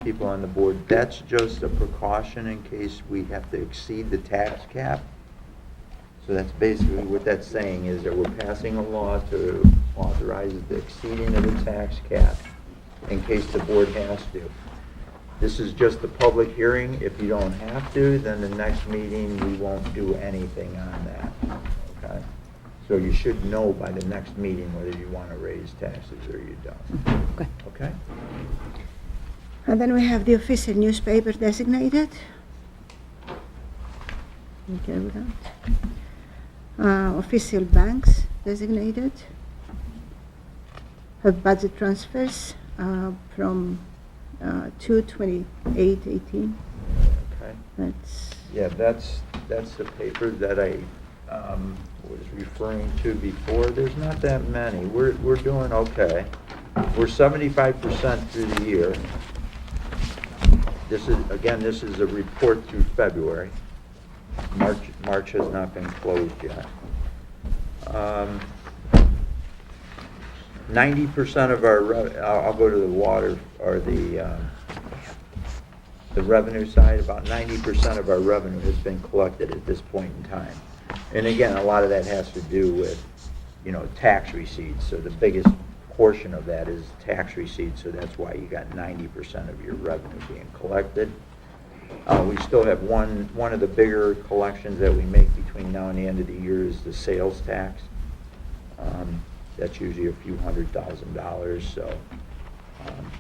people on the board, that's just a precaution in case we have to exceed the tax cap. So that's basically what that's saying, is that we're passing a law to authorize the exceeding of the tax cap in case the board has to. This is just a public hearing. If you don't have to, then the next meeting, we won't do anything on that, okay? So you should know by the next meeting whether you want to raise taxes or you don't. Okay. Okay? And then we have the official newspaper designated. Okay with that. Official banks designated. Have budget transfers from 2/28/18. Okay. That's Yeah, that's the paper that I was referring to before. There's not that many. We're doing okay. We're 75% through the year. This is a report through February. March has not been closed yet. 90% of our I'll go to the water or the revenue side. About 90% of our revenue has been collected at this point in time. And again, a lot of that has to do with, tax receipts. So the biggest portion of that is tax receipts. So that's why you got 90% of your revenue being collected. We still have one of the bigger collections that we make between now and the end of the year is the sales tax. That's usually a few $100,000. So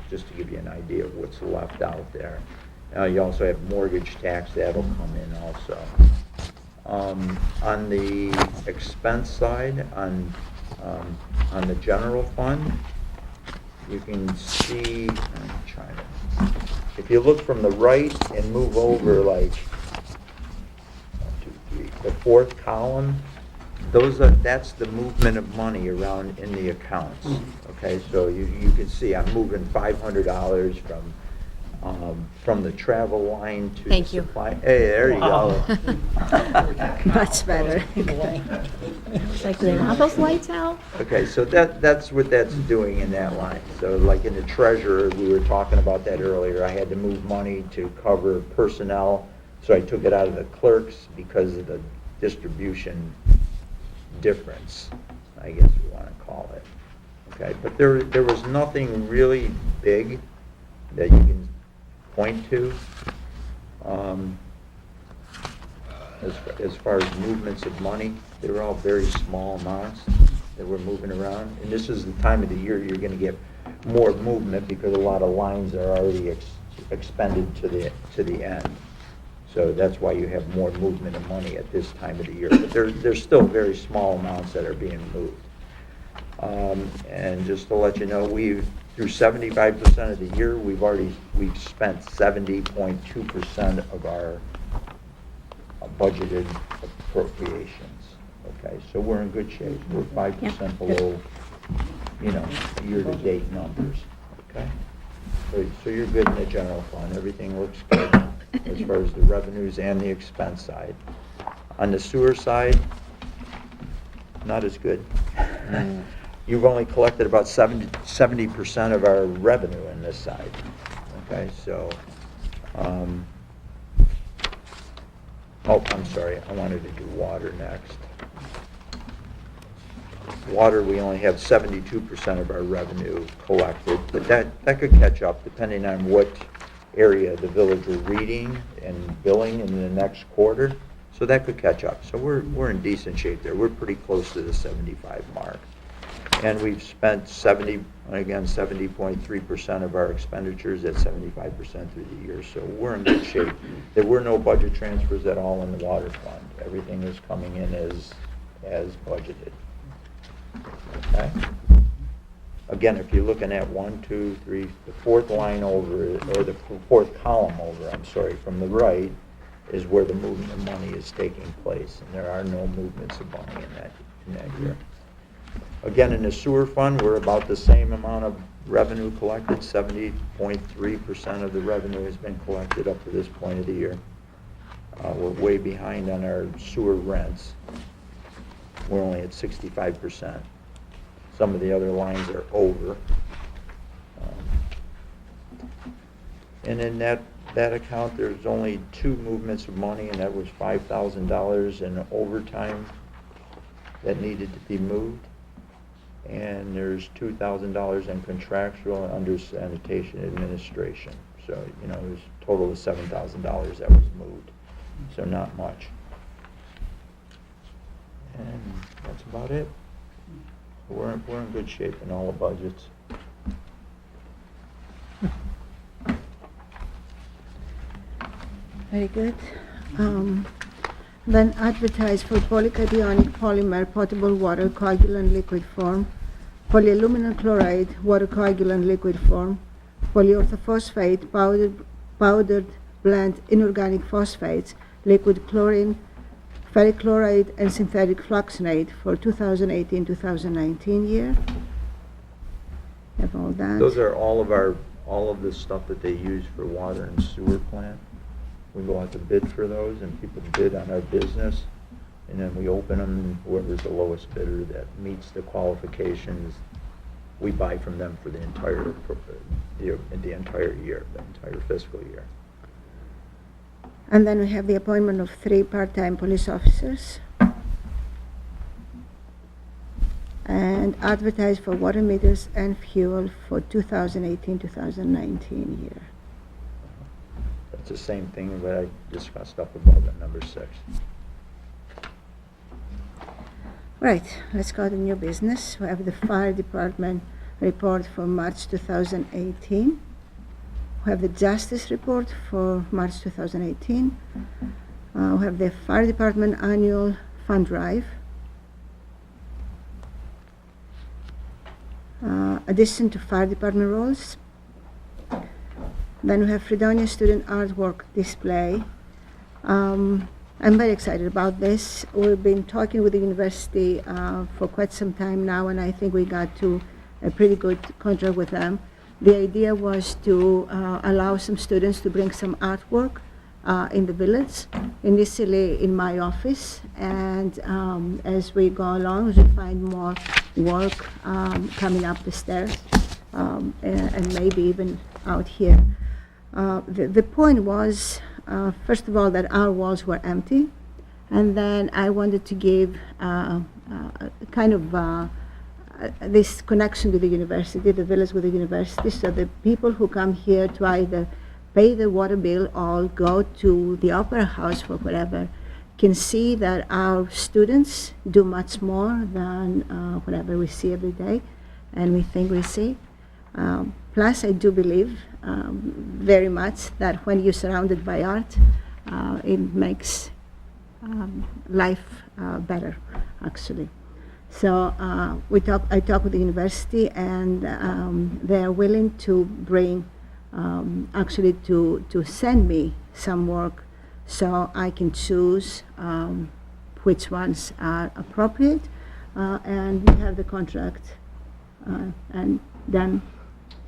just to give you an idea of what's left out there. You also have mortgage tax that'll come in also. On the expense side, on the general fund, you can see, I'm trying to, if you look from the right and move over like 1, 2, 3, the fourth column, that's the movement of money around in the accounts. Okay, so you can see I'm moving $500 from the travel line to Thank the you. supply. Hey, there you go. much better. It's like, do they want those lights out? Okay, so that's what that's doing in that line. So like in the treasurer, we were talking about that earlier. I had to move money to cover personnel, so I took it out of the clerks because of the distribution difference, I guess we want to call it. Okay, but there was nothing really big that you can point to as far as movements of money. They were all very small amounts that we're moving around. And this is the time of the year you're going to get more movement because a lot of lines are already expended to the end. So that's why you have more movement of money at this time of the year. But there's still very small amounts that are being moved. And just to let you know, through 75% of the year, we've spent 70.2% of our budgeted appropriations. Okay, so we're in good shape. We're 5% below, year-to-date numbers. Okay, so you're good in the general fund. Everything looks good as far as the revenues and the expense side. On the sewer side, not as good. You've only collected about 70% of our revenue in this side. Okay, so, I'm sorry, I wanted to do water next. Water, we only have 72% of our revenue collected, but that could catch up depending on what area the village are reading and billing in the next quarter. So that could catch up. So we're in decent shape there. We're pretty close to the 75 mark. And we've spent 70.3% of our expenditures at 75% through the year. So we're in good shape. There were no budget transfers at all in the water fund. Everything is coming in as budgeted. Okay? Again, if you're looking at 1, 2, 3, the fourth line over, or the fourth column over, I'm sorry, from the right, is where the movement of money is taking place. And there are no movements of money in that year. Again, in the sewer fund, we're about the same amount of revenue collected. 70.3% of the revenue has been collected up to this point of the year. We're way behind on our sewer rents. We're only at 65%. Some of the other lines are over. And in that account, there's only 2 movements of money, and that was $5,000 in overtime that needed to be moved. And there's $2,000 in contractual and under sanitation administration. So, it was a total of $7,000 that was moved. So not much. And that's about it. We're in good shape in all the budgets. Very good. Then advertise for polycationic polymer potable water coagulant liquid form, polyaluminum chloride water coagulant liquid form, polyorthophosphate powdered blend inorganic phosphates, liquid chlorine, ferric chloride, and synthetic fluoxonate for 2018-2019 year. Have all that. Those are all of the stuff that they use for water and sewer plant. We go out to bid for those, and people bid on our business, and then we open them, and whoever's the lowest bidder that meets the qualifications, we buy from them for the entire year, the entire fiscal year. And then we have the appointment of 3 part-time police officers. And advertise for water meters and fuel for 2018-2019 year. It's the same thing that I discussed up above at number 6. Right, let's go to new business. We have the fire department report for March 2018. We have the justice report for March 2018. We have the fire department annual fund drive. Addition to fire department roles. Then we have Fredonia student artwork display. I'm very excited about this. We've been talking with the university for quite some time now, and I think we got to a pretty good contract with them. The idea was to allow some students to bring some artwork in the village, initially in my office, and as we go along, we find more work coming up the stairs, and maybe even out here. The point was, first of all, that our walls were empty, and then I wanted to give kind of this connection to the university, the village with the university, so the people who come here to either pay the water bill or go to the opera house for whatever can see that our students do much more than whatever we see every day and we think we see. Plus, I do believe very much that when you're surrounded by art, it makes life better, actually. So I talked with the university, and they are willing to bring, actually to send me some work so I can choose which ones are appropriate, and we have the contract and then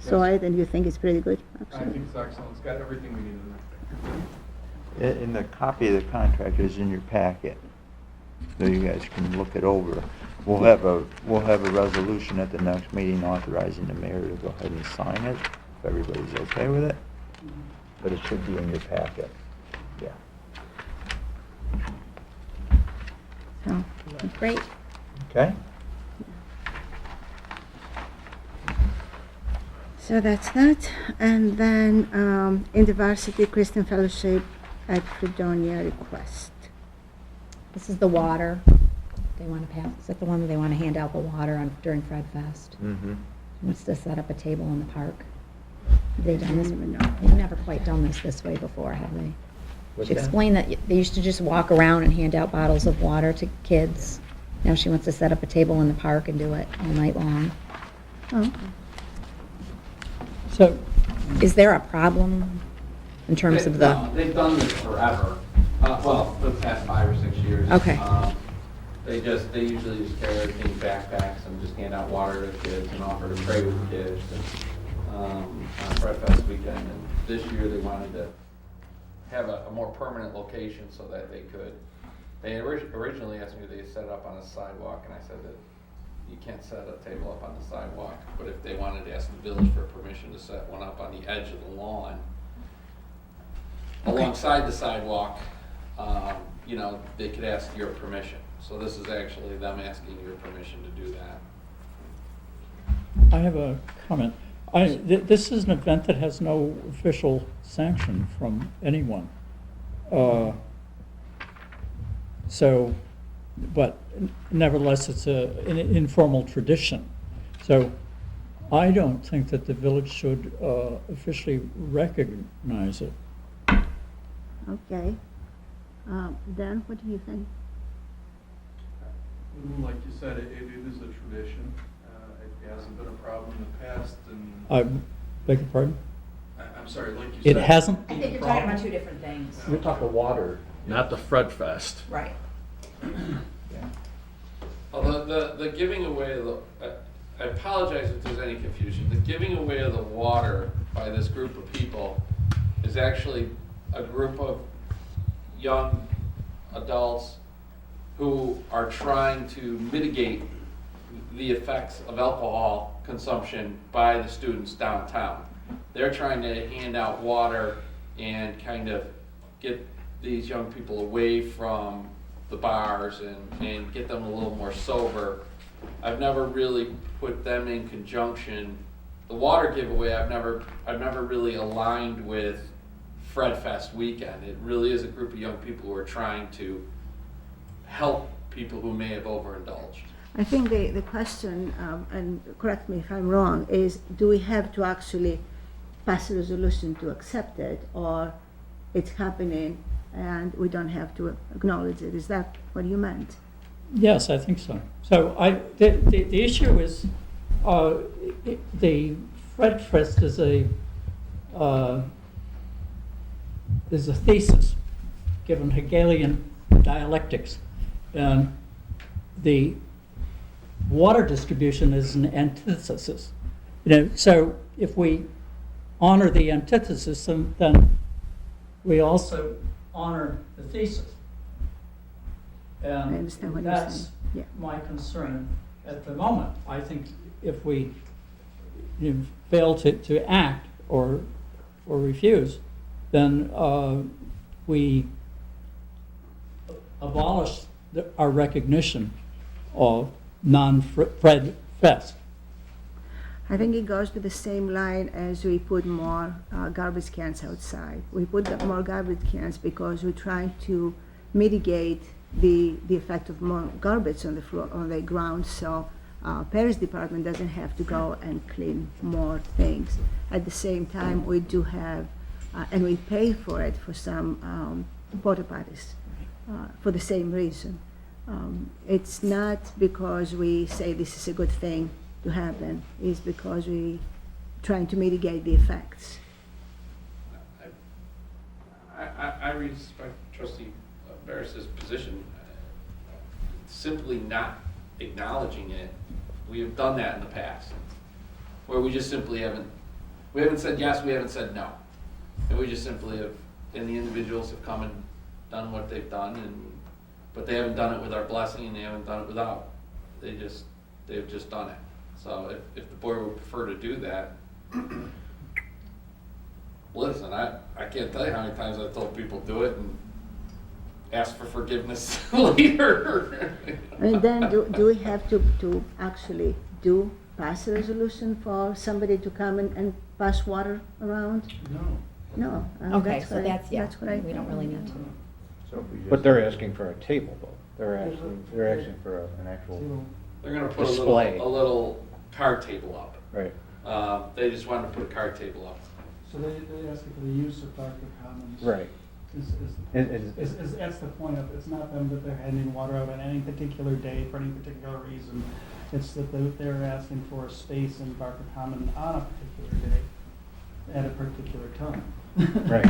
saw it, and you think it's pretty good? I think it's excellent. It's got everything we need in there. And the copy of the contract is in your packet, so you guys can look it over. We'll have a resolution at the next meeting authorizing the mayor to go ahead and sign it, if everybody's okay with it. But it should be in your packet. Yeah. So, Great. Okay? so that's that. And then InterVarsity Christian Fellowship at Fredonia request. This is the water. They want to pass. Is that the one where they want to hand out the water during Fred Fest? Mm-hmm. Wants to set up a table in the park. Have they done this? I don't even know. They've never quite done this way before, have they? What's She that? explained that they used to just walk around and hand out bottles of water to kids. Now she wants to set up a table in the park and do it all night long. Oh, So, Is there a problem in terms of the? No, they've done this forever. Well, for the past 5 or 6 years. Okay. They usually just carry everything in backpacks and just hand out water to kids and offer to pray with the kids on Fred Fest weekend. And this year they wanted to have a more permanent location so that they could. They originally asked me if they set it up on a sidewalk, and I said that you can't set a table up on the sidewalk. But if they wanted to ask the village for permission to set one up on the edge of the lawn, alongside the sidewalk, they could ask your permission. So this is actually them asking your permission to do that. I have a comment. This is an event that has no official sanction from anyone. So, but nevertheless, it's an informal tradition. So I don't think that the village should officially recognize it. Okay. Dan, what do you think? Like you said, it is a tradition. It hasn't been a problem in the past, and I beg your pardon? I'm sorry, like you It said. hasn't I been think a you're talking problem? about two different things. We're talking water, not the Fred Fest. Right. Although the giving away of the, I apologize if there's any confusion, the giving away of the water by this group of people is actually a group of young adults who are trying to mitigate the effects of alcohol consumption by the students downtown. They're trying to hand out water and kind of get these young people away from the bars and get them a little more sober. I've never really put them in conjunction. The water giveaway, I've never really aligned with Fred Fest weekend. It really is a group of young people who are trying to help people who may have overindulged. I think the question, and correct me if I'm wrong, is do we have to actually pass a resolution to accept it, or it's happening and we don't have to acknowledge it? Is that what you meant? Yes, I think so. So the issue is, the Fred Fest is a thesis given Hegelian dialectics, and the water distribution is an antithesis. So if we honor the antithesis, then we also honor the thesis. And I understand what you're saying. that's Yeah. my concern at the moment. I think if we fail to act or refuse, then we abolish our recognition of non-Fred Fest. I think it goes to the same line as we put more garbage cans outside. We put more garbage cans because we're trying to mitigate the effect of more garbage on the floor, on the ground, so Paris department doesn't have to go and clean more things. At the same time, we do have, and we pay for it for some porta potties for the same reason. It's not because we say this is a good thing to happen, it's because we trying to mitigate the effects. I respect Trustee Barris's position. Simply not acknowledging it, we have done that in the past, where we just simply we haven't said yes, we haven't said no. And we just simply have, and the individuals have come and done what they've done, but they haven't done it with our blessing, and they haven't done it without. They've just done it. So if the board would prefer to do that, listen, I can't tell you how many times I've told people do it and ask for forgiveness later. I mean, then do we have to actually pass a resolution for somebody to come and pass water around? No. No. Okay, so that's what I. we don't really need to. So if we just- But they're asking for a table, though. They're asking for an actual, They're gonna put Display. a little card table up. right, They just wanted to put a card table up. So they asking for the use of Dr. Commons. right. That's the point of it. It's not them that they're handing water out on any particular day for any particular reason. It's that they're asking for a space in Barker Common on a particular day at a particular time. Right.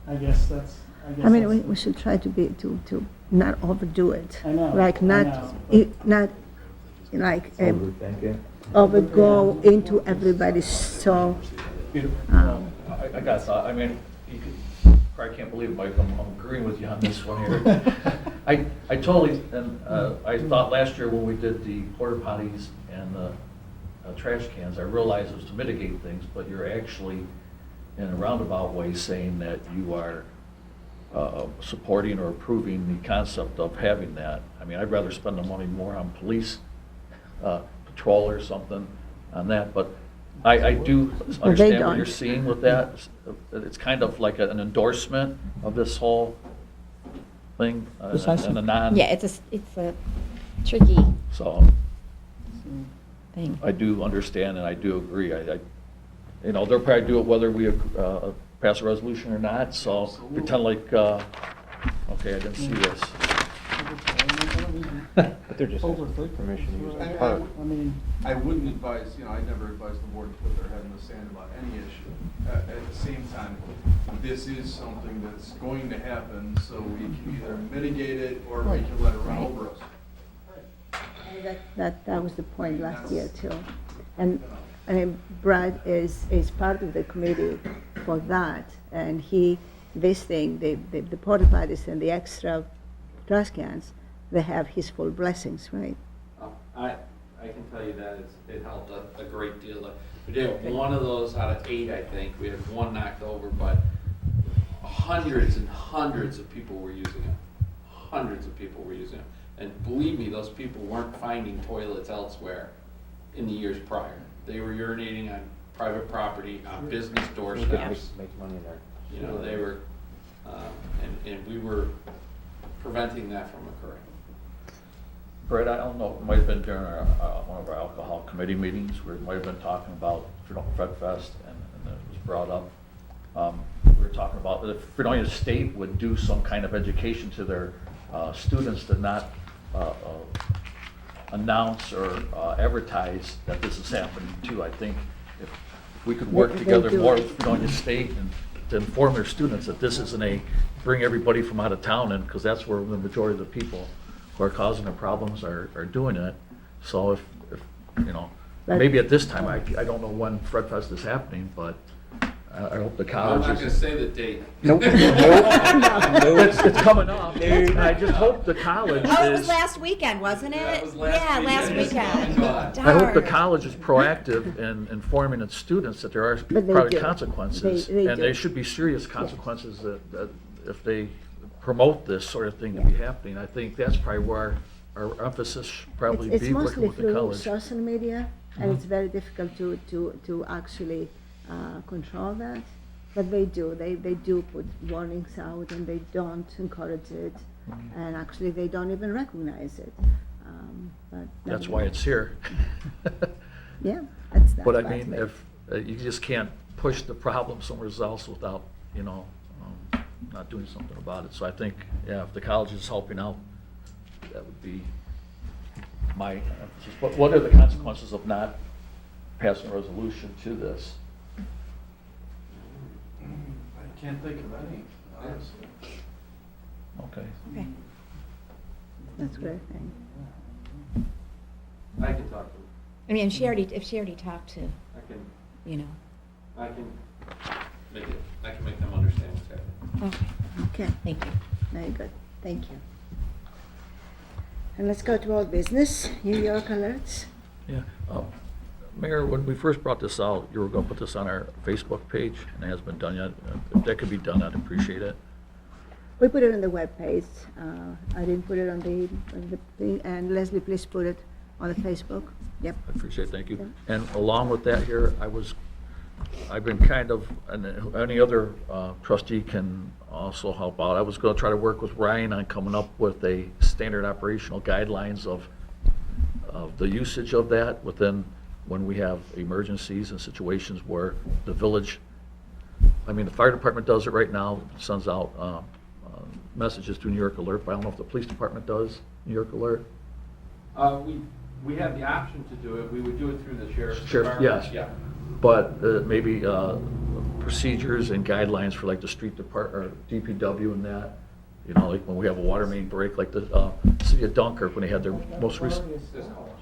I guess that's. I mean, we should try to not overdo it. I know, Like I not, know. not like Overthinking. overgo into everybody's so. I got a thought, I mean, you could, I can't believe, Mike, I'm agreeing with you on this one here. I totally, and I thought last year when we did the porta potties and the trash cans, I realized it was to mitigate things, but you're actually in a roundabout way saying that you are supporting or approving the concept of having that. I mean, I'd rather spend the money more on police patrol or something on that, but I do understand what you're don't. seeing with that. It's kind of like an endorsement of this whole thing, Precisely. and a non. Yeah, it's a tricky So thing. I do understand and I do agree. You know, they'll probably do it whether we pass a resolution or not, so pretend like, okay, I didn't see this. But they're just asking for permission to use the park. I wouldn't advise, I never advise the board to put their head in the sand about any issue. At the same time, this is something that's going to happen, so we can either mitigate it or we can let it run over us. That was the point last year too. And Brad is part of the committee for that, and this thing, the porta potties and the extra trash cans, they have his full blessings, right? I can tell you that it helped a great deal. We did one of those out of 8, I think. We had one knocked over, but hundreds and hundreds of people were using it. Hundreds of people were using it. And believe me, those people weren't finding toilets elsewhere in the years prior. They were urinating on private property, on business doorsteps. Makes money there. You know, they were, and we were preventing that from occurring. Brett, I don't know, it might have been during one of our alcohol committee meetings, where we might have been talking about Fred Fest, and it was brought up. We were talking about if Fredonia State would do some kind of education to their students to not announce or advertise that this is happening too. I think if we could work They together do more it. with Fredonia State and to inform their students that this isn't bring everybody from out of town in, because that's where the majority of the people who are causing the problems are doing it. So if But- maybe at this time, I don't know when Fred Fest is happening, but I hope the I'm college not gonna say the date. Nope. It's coming up. I just hope the college Oh, it was is, last weekend, wasn't it? Yeah, it was last Yeah, last weekend. weekend. I hope the Darn. college is proactive in informing its students that there are But they probably do. consequences. They And do. they should be serious consequences that if they promote this sort of thing to be happening. I think that's probably where our emphasis should probably It's be working mostly with the through college. social media, and it's very difficult to actually control that. But they do put warnings out, and they don't encourage it, and actually they don't even recognize it. But That's why it's here. Yeah, that's But I that's mean, it. if, you just can't push the problem somewhere else without, not doing something about it. So I think, yeah, if the college is helping out, that would be my emphasis. But what are the consequences of not passing a resolution to this? I can't think of any, honestly. Okay. Okay. That's a great thing. I can talk to them. I mean, if she already talked to, I can make them understand what's happening. Okay, Okay, thank you. very good. Thank you. And let's go to old business, New York alerts. Yeah. Mayor, when we first brought this out, you were going to put this on our Facebook page, and it hasn't been done yet. If that could be done, I'd appreciate it. We put it on the webpage. I didn't put it on the thing, and Leslie, please put it on the Facebook. Yep. I appreciate it, thank you. And along with that here, I've been kind of, and any other trustee can also help out. I was going to try to work with Ryan on coming up with a standard operational guidelines of the usage of that within when we have emergencies and situations where the village, the fire department does it right now, sends out messages to New York Alert, but I don't know if the police department does New York Alert. We have the option to do it. We would do it through the sheriff's Sheriff, department. yes. Yeah. But maybe procedures and guidelines for like the street department, or DPW and that, like when we have a water main break, like the city of Dunkirk, when they had their most recent. This college.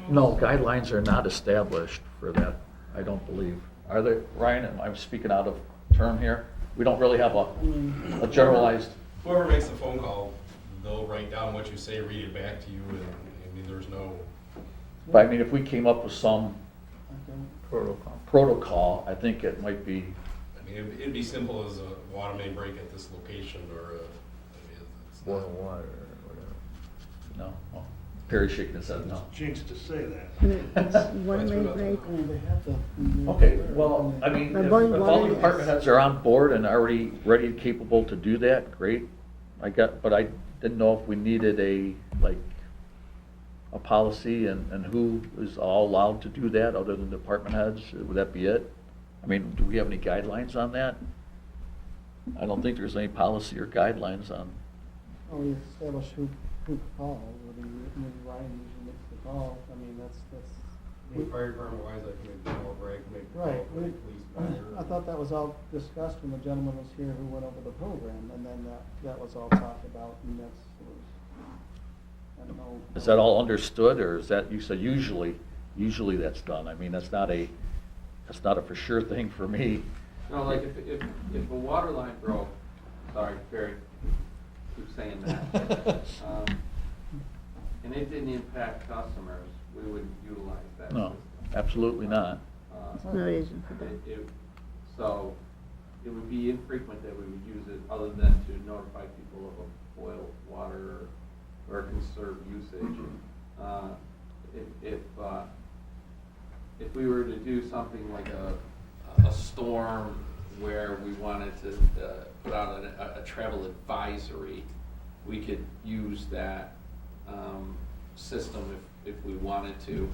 No, guidelines are not established for that, I don't believe. Are they, Ryan, am I speaking out of term here? We don't really have a generalized, Whoever makes the phone call, they'll write down what you say, read it back to you, and there's no, but if we came up with some protocol, I think it might be I mean, it'd be simple as a water main break at this location or a, I mean, it's not. Boil water or whatever. No? Well, Perry's shaking his head no. Jinx to say that. It's one main break. I mean, they have to. Okay, well, I mean, But if boiling if all water, the department yes. heads are on board and already ready and capable to do that, great. But I didn't know if we needed a policy and who is all allowed to do that other than department heads? Would that be it? I mean, do we have any guidelines on that? I don't think there's any policy or guidelines on, Oh, we establish who to call, whether Ryan usually makes the call, I mean, that's. I mean, fire department wise, I can make more break, make. Right, police better. I thought that was all discussed when the gentleman was here who went over the program, and then that was all talked about, and that's, I don't know. is that all understood, or is that, you said usually that's done? I mean, that's not a for sure thing for me. No, like if a water line broke, sorry, Barry, keep saying that. And it didn't impact customers, we would utilize that No, system. absolutely not. There's no reason for that. So it would be infrequent that we would use it, other than to notify people of a boiled water or conserved usage. If we were to do something like a storm where we wanted to put out a travel advisory, we could use that system if we wanted to.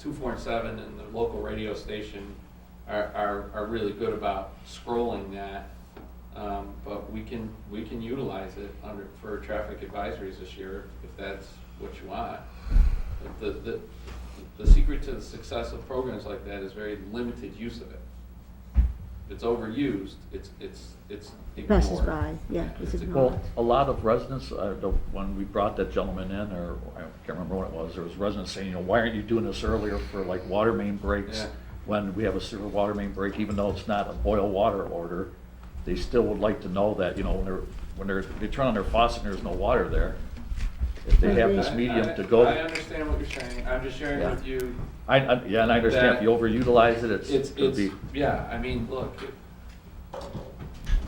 247 and the local radio station are really good about scrolling that, but we can utilize it for traffic advisories this year if that's what you want. But the secret to the success of programs like that is very limited use of it. If it's overused, it's ignored. Passes by, yeah, it's ignored. Well, a lot of residents, when we brought that gentleman in, or I can't remember what it was, there was residents saying, why aren't you doing this earlier for like water main breaks? Yeah. When we have a severe water main break, even though it's not a boil water order, they still would like to know that, when they turn on their faucet and there's no water there, if they have this medium to go. I understand what you're saying, I'm just sharing Yeah. with you. Yeah, and I understand if you overutilize it, it could be. Yeah, I mean, look, I'm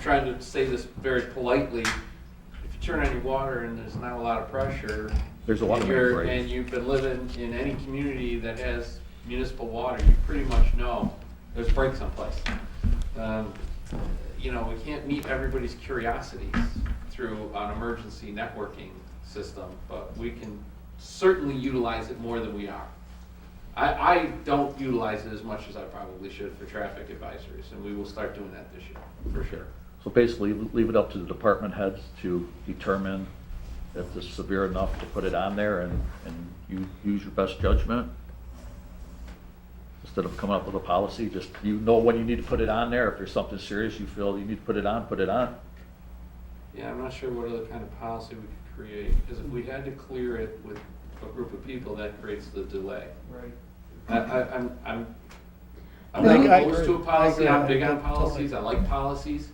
trying to say this very politely, if you turn on your water and there's not a lot of pressure. There's a water main and break. And you've been living in any community that has municipal water, you pretty much know there's a break someplace. We can't meet everybody's curiosities through an emergency networking system, but we can certainly utilize it more than we are. I don't utilize it as much as I probably should for traffic advisories, and we will start doing that this year, for sure. So basically, leave it up to the department heads to determine if it's severe enough to put it on there, and you use your best judgment. Instead of coming up with a policy, just, when you need to put it on there. If there's something serious you feel you need to put it on, put it on. Yeah, I'm not sure what other kind of policy we could create, because if we had to clear it with a group of people, that creates the delay. Right. I'm I not think I opposed to a agree. policy, I I'm agree. big on Totally. policies, I like policies.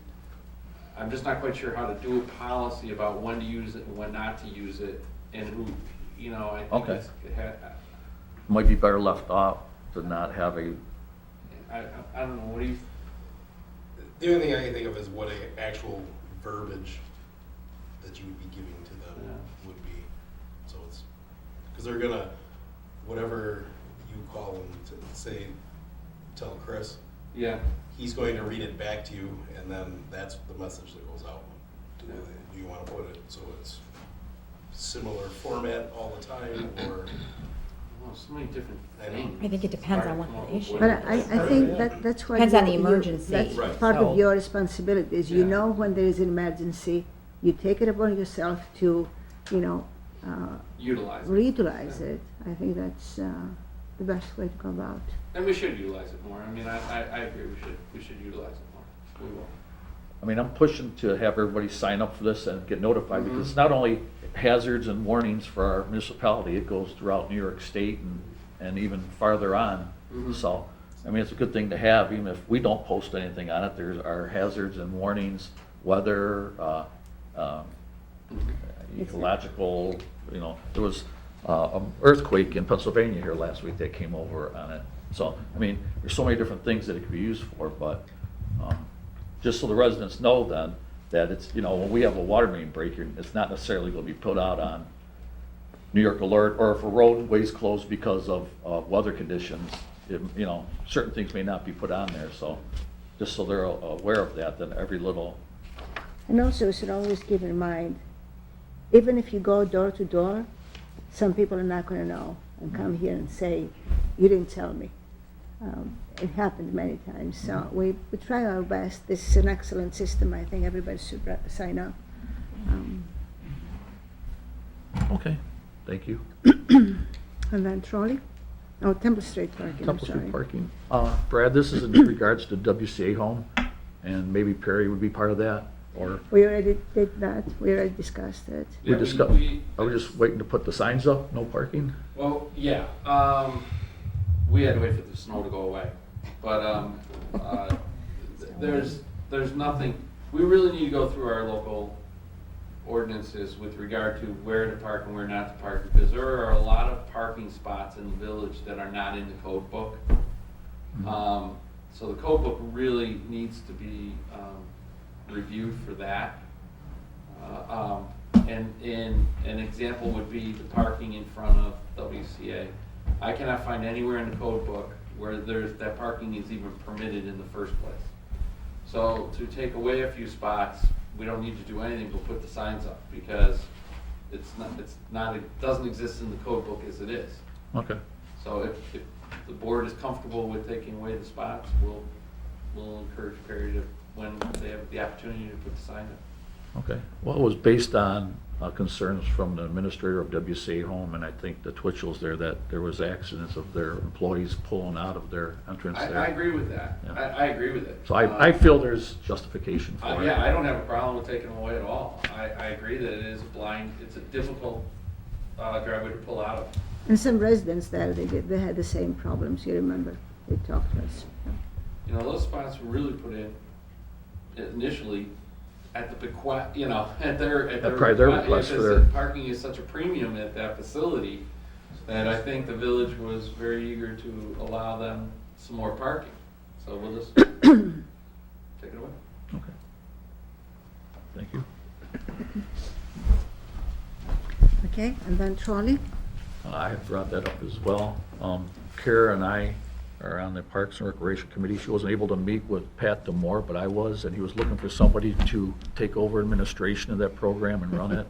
I'm just not quite sure how to do a policy about when to use it and when not to use it, and who, I think Okay. Might be better left off to not have a, I don't know, what do you, The only thing I can think of is what actual verbiage that you would be giving to them Yeah. would be. So it's, because they're gonna, whatever you call them to say, tell Chris, yeah, he's going to read it back to you, and then that's the message that goes out. Do you want to put it so it's similar format all the time, or? well, so many different I know. things. I think it depends Hard on to what come up the with issue what But it I is. think that's what. Depends on the you- emergency. That's Right. part So- of your responsibilities. You Yeah. know when there is an emergency, you take it upon yourself to, Utilize it. reutilize it. I think that's the best way to go about. And we should utilize it more, I mean, I agree, we should utilize it more, we will. I mean, I'm pushing to have everybody sign up for this and get notified, because it's not only hazards and warnings for our municipality, it goes throughout New York State and even farther on. Mhm. So, I mean, it's a good thing to have, even if we don't post anything on it. There's our hazards and warnings, weather, ecological, there was an earthquake in Pennsylvania here last week that came over on it. So, I mean, there's so many different things that it could be used for, but just so the residents know then, that it's, you know, when we have a water main break, it's not necessarily gonna be put out on New York Alert, or if a roadway's closed because of weather conditions, you know, certain things may not be put on there, so just so they're aware of that, then every little, And also, we should always keep in mind, even if you go door to door, some people are not gonna know and come here and say, you didn't tell me. It happened many times, so we try our best. This is an excellent system. I think everybody should sign up. okay, thank you. And then trolley? Oh, Temple Street parking, I'm Temple sorry. Street parking. Brad, this is in regards to WCA home, and maybe Perry would be part of that, or We already did that. We already discussed it. we Yeah, discussed, we- are we just waiting to put the signs up, no parking? Well, yeah, we had to wait for the snow to go away, but, there's nothing, we really need to go through our local ordinances with regard to where to park and where not to park, because there are a lot of parking spots in the village that are not in the code book. So the code book really needs to be, reviewed for that. And an example would be the parking in front of WCA. I cannot find anywhere in the code book where that parking is even permitted in the first place. So to take away a few spots, we don't need to do anything but put the signs up, because it doesn't exist in the code book as it is. Okay. So if the board is comfortable with taking away the spots, we'll encourage Perry to, when they have the opportunity to put the sign up. Okay, well, it was based on concerns from the administrator of WCA Home, and I think the Twitchells there, that there was accidents of their employees pulling out of their entrance there. I agree with that. Yeah. I agree with it. So I feel there's justification for it. Yeah, I don't have a problem with taking them away at all. I agree that it is it's a difficult driveway to pull out of. And some residents there, they had the same problems. You remember? They talked to us. You know, those spots were really put in initially at the bequest, you know, at their probably their request for their- parking is such a premium at that facility that I think the village was very eager to allow them some more parking. So we'll just take it away. Okay. Thank you. Okay, and then trolley? I had brought that up as well. Kara and I are on the Parks and Recreation Committee. She wasn't able to meet with Pat Demore, but I was, and he was looking for somebody to take over administration of that program and run it.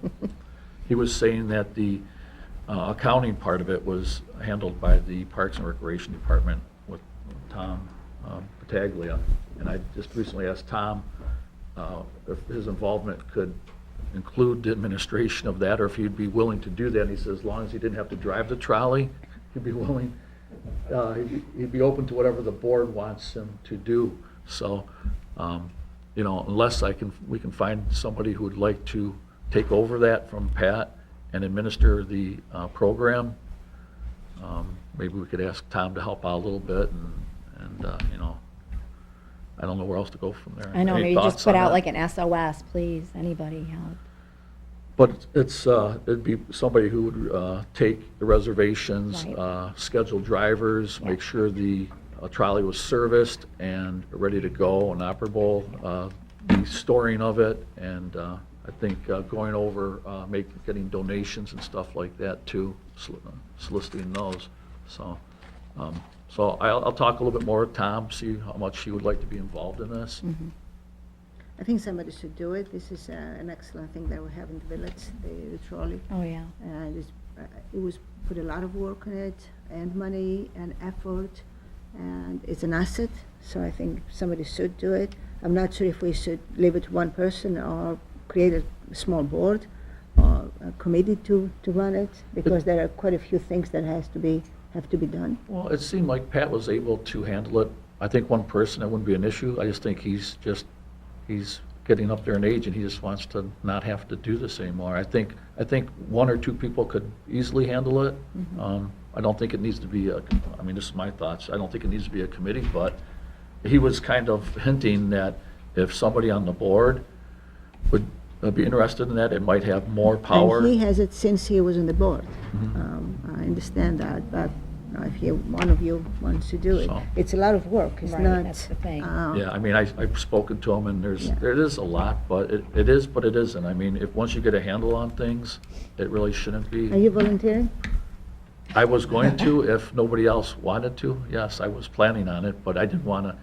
He was saying that the accounting part of it was handled by the Parks and Recreation Department with Tom Battaglia. And I just recently asked Tom if his involvement could include the administration of that, or if he'd be willing to do that. And he says, as long as he didn't have to drive the trolley, he'd be willing. He'd be open to whatever the board wants him to do. So, you know, unless we can find somebody who would like to take over that from Pat and administer the program, maybe we could ask Tom to help out a little bit, and you know, I don't know where else to go from there. I know, Any maybe thoughts just put on out that? like an SOS, please, anybody help. But it'd be somebody who would take the reservations, Right. schedule drivers, make sure the trolley was serviced and ready to go and operable, the storing of it, and I think going over, getting donations and stuff like that too, soliciting those. So I'll talk a little bit more with Tom, see how much he would like to be involved in this. Mhm. I think somebody should do it. This is an excellent thing that we have in the village, the trolley. Oh, yeah. And it was put a lot of work on it, and money and effort, and it's an asset, so I think somebody should do it. I'm not sure if we should leave it to one person or create a small board or a committee to run it, because there are quite a few things that have to be done. Well, it seemed like Pat was able to handle it. I think one person, it wouldn't be an issue. I just think he's getting up there in age, and he just wants to not have to do this anymore. I think one or two people could easily handle it. I don't think it needs to be I mean, this is my thoughts. I don't think it needs to be a committee, but he was kind of hinting that if somebody on the board would be interested in that, it might have more power. And he has it since he was on the board. Mhm. I understand that, but one of you wants to do it. So- It's a lot of work, it's Right, not. that's the thing. Yeah, I mean, I've spoken to them, and Yeah. there is a lot, but it is, but it isn't. I mean, once you get a handle on things, it really shouldn't be. Are you volunteering? I was going to if nobody else wanted to, yes, I was planning on it, but I didn't want to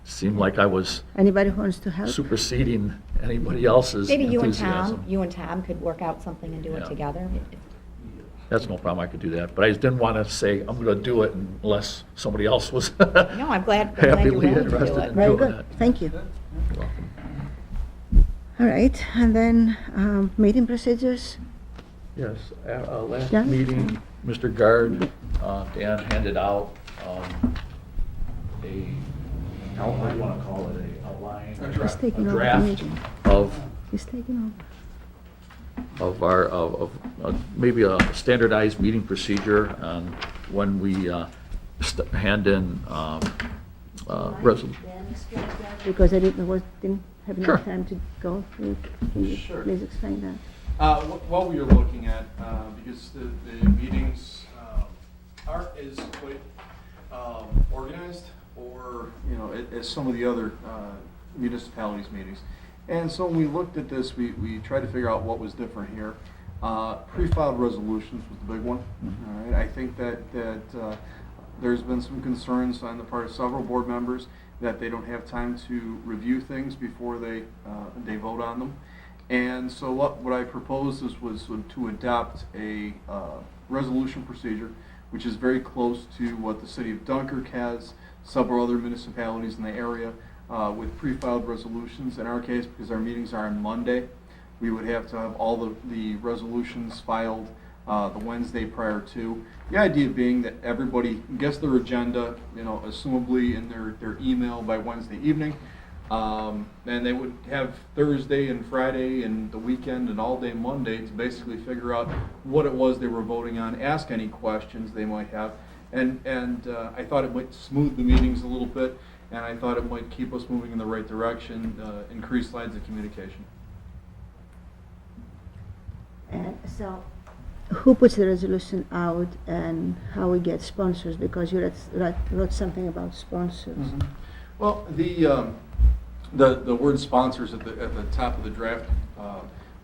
seem like I was Anybody who wants to help? superseding anybody else's Maybe enthusiasm. you and Tom could work out something and do it Yeah. together. That's no problem, I could do that, but I just didn't want to say, I'm going to do it unless somebody else was No, I'm glad you're happily willing to do interested it. in Very doing good, it. thank you. You're welcome. All right, and then meeting procedures? Yes, last Yeah. meeting, Mr. Guard, Dan handed out a, what do you want to call it, a outline, He's taking a over the draft meeting. of He's taking maybe a standardized meeting procedure on when we hand in resolution. over, because I didn't have Sure. enough time to go through. Can you Sure. please explain that? What we are looking at, because the meetings aren't as quite organized or, as some of the other municipalities' meetings. And so when we looked at this, we tried to figure out what was different here. Pre-filed resolutions was the big one. All right, I think that there's been some concerns on the part of several board members that they don't have time to review things before they vote on them. And so what I proposed was to adopt a resolution procedure, which is very close to what the city of Dunkirk has, several other municipalities in the area, with pre-filed resolutions. In our case, because our meetings are on Monday, we would have to have all the resolutions filed the Wednesday prior to. The idea being that everybody gets their agenda, assumably in their email by Wednesday evening. And they would have Thursday and Friday and the weekend and all day Monday to basically figure out what it was they were voting on, ask any questions they might have. And I thought it might smooth the meetings a little bit, and I thought it might keep us moving in the right direction, increase lines of communication. And so, who puts the resolution out and how we get sponsors? Because you wrote something about sponsors. Well, the word sponsors at the top of the draft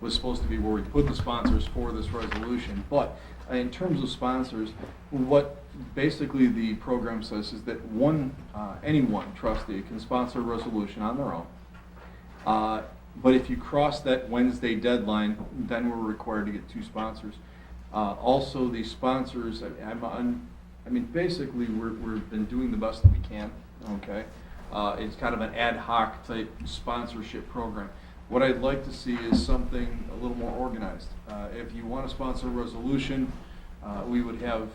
was supposed to be where we put the sponsors for this resolution. But in terms of sponsors, what basically the program says is that any one trustee can sponsor a resolution on their own. But if you cross that Wednesday deadline, then we're required to get 2 sponsors. Also, the sponsors, basically we've been doing the best that we can, okay? It's kind of an ad hoc type sponsorship program. What I'd like to see is something a little more organized. If you want to sponsor a resolution, we would have,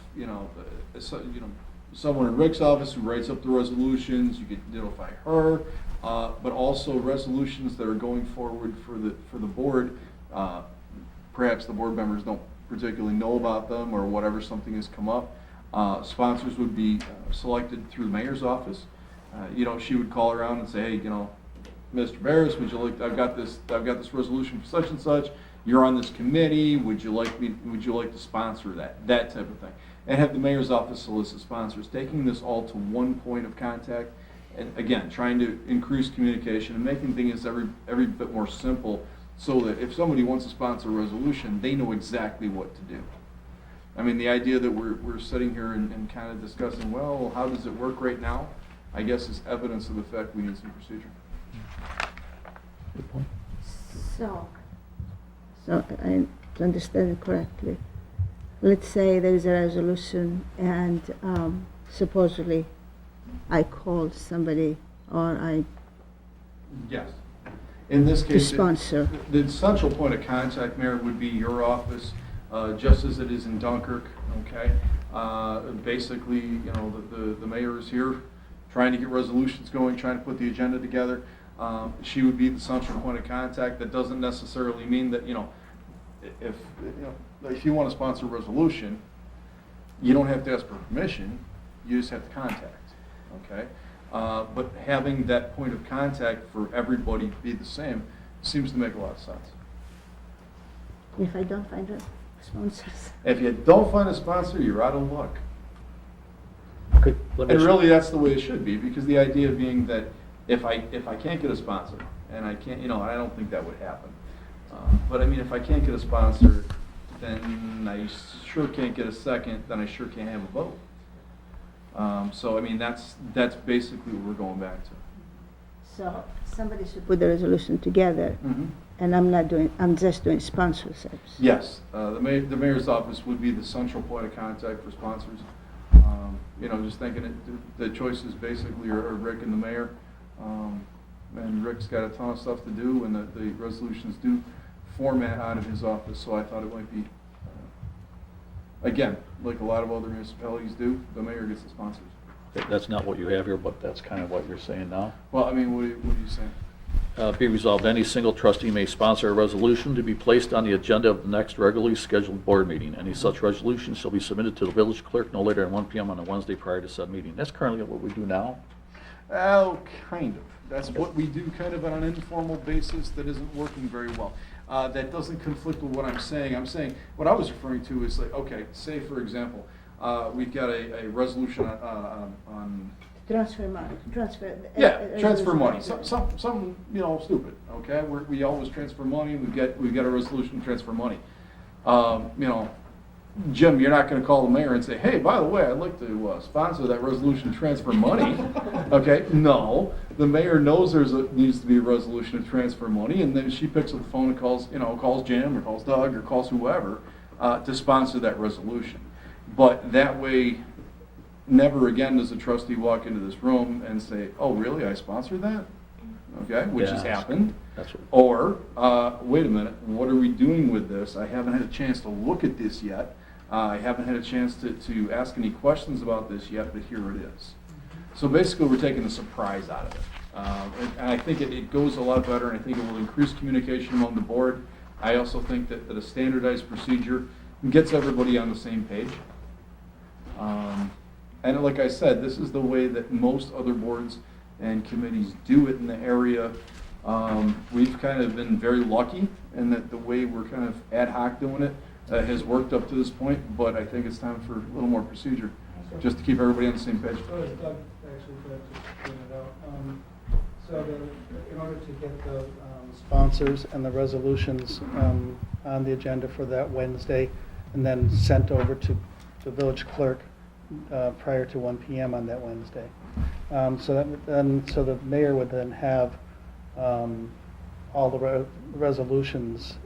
someone in Rick's office who writes up the resolutions. You could notify her, but also resolutions that are going forward for the board. Perhaps the board members don't particularly know about them or whatever, something has come up. Sponsors would be selected through the mayor's office. She would call around and say, hey, Mr. Barris, I've got this resolution for such and such. You're on this committee. Would you like to sponsor that type of thing? And have the mayor's office solicit sponsors, taking this all to one point of contact, and again, trying to increase communication and making things every bit more simple, so that if somebody wants to sponsor a resolution, they know exactly what to do. The idea that we're sitting here and kind of discussing, well, how does it work right now, I guess is evidence of the fact we need some procedure. Good point. So I understand it correctly. Let's say there is a resolution and supposedly I called somebody or I Yes. In this to case, sponsor. the central point of contact, Mayor, would be your office, just as it is in Dunkirk, okay? Basically, the mayor is here trying to get resolutions going, trying to put the agenda together. She would be the central point of contact. That doesn't necessarily mean that, if you want to sponsor a resolution, you don't have to ask for permission, you just have to contact, okay? But having that point of contact for everybody be the same seems to make a lot of sense. If I don't find sponsors. If you don't find a sponsor, you're out of luck. let me And ask- really, that's the way it should be, because the idea being that if I can't get a sponsor, and I can't, I don't think that would happen. But I mean, if I can't get a sponsor, then I sure can't get a second, then I sure can't have a vote. So, I mean, that's basically what we're going back to. So somebody should put the resolution together, and I'm just doing sponsorships. Yes, the mayor's office would be the central point of contact for sponsors. Just thinking the choices basically are Rick and the mayor. And Rick's got a ton of stuff to do, and the resolutions do format out of his office, so I thought it might be, again, like a lot of other municipalities do, the mayor gets the sponsors. That's not what you have here, but that's kind of what you're saying now. Well, I mean, what are you saying? Be resolved, any single trustee may sponsor a resolution to be placed on the agenda of the next regularly scheduled board meeting. Any such resolution shall be submitted to the village clerk no later than 1 p.m. on a Wednesday prior to said meeting. That's currently what we do now. Oh, kind of. That's what we do kind of on an informal basis that isn't working very well. That doesn't conflict with what I'm saying. I'm saying, what I was referring to is like, okay, say for example, we've got a resolution on Transfer money, transfer. transfer money. Some stupid. Okay, we always transfer money. We've got a resolution to transfer money. Jim, you're not going to call the mayor and say, hey, by the way, I'd like to sponsor that resolution to transfer money. Okay, no. The mayor knows needs to be a resolution to transfer money, and then she picks up the phone and calls Jim or calls Doug or calls whoever to sponsor that resolution. But that way, never again does a trustee walk into this room and say, oh, really, I sponsored that? Okay, which has happened. That's what, Or, wait a minute, what are we doing with this? I haven't had a chance to look at this yet. I haven't had a chance to ask any questions about this yet, but here it is. So basically, we're taking the surprise out of it. And I think it goes a lot better, and I think it will increase communication among the board. I also think that a standardized procedure gets everybody on the same page. And like I said, this is the way that most other boards and committees do it in the area. We've kind of been very lucky in that the way we're kind of ad hoc doing it has worked up to this point, but I think it's time for a little more procedure, just to keep everybody on the same page. So as Doug actually just pointed out, in order to get the sponsors and the resolutions on the agenda for that Wednesday, and then sent over to the village clerk prior to 1 p.m. on that Wednesday. So the mayor would then have all the resolutions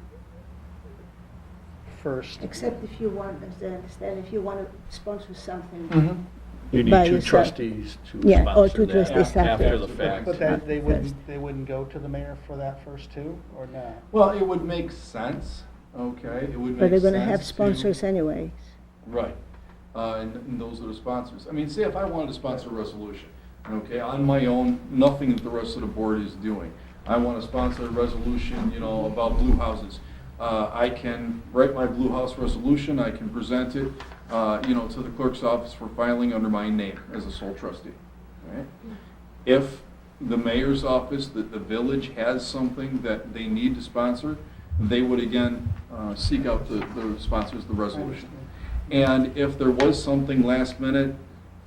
first. Except if you want, as I understand, if you want to sponsor something. you need by two yourself. trustees to Yeah, or sponsor two that trustees after the after. fact. But they wouldn't go to the mayor for that first too, or not? Well, it would make sense, okay? It would make But they're gonna sense have to- sponsors anyways. Right. And those are the sponsors. I mean, say if I wanted to sponsor a resolution, okay, on my own, nothing that the rest of the board is doing. I want to sponsor a resolution, about blue houses. I can write my blue house resolution, I can present it, to the clerk's office for filing under my name as a sole trustee. Right? If the mayor's office, the village has something that they need to sponsor, they would again seek out the sponsors of the resolution. And if there was something last minute,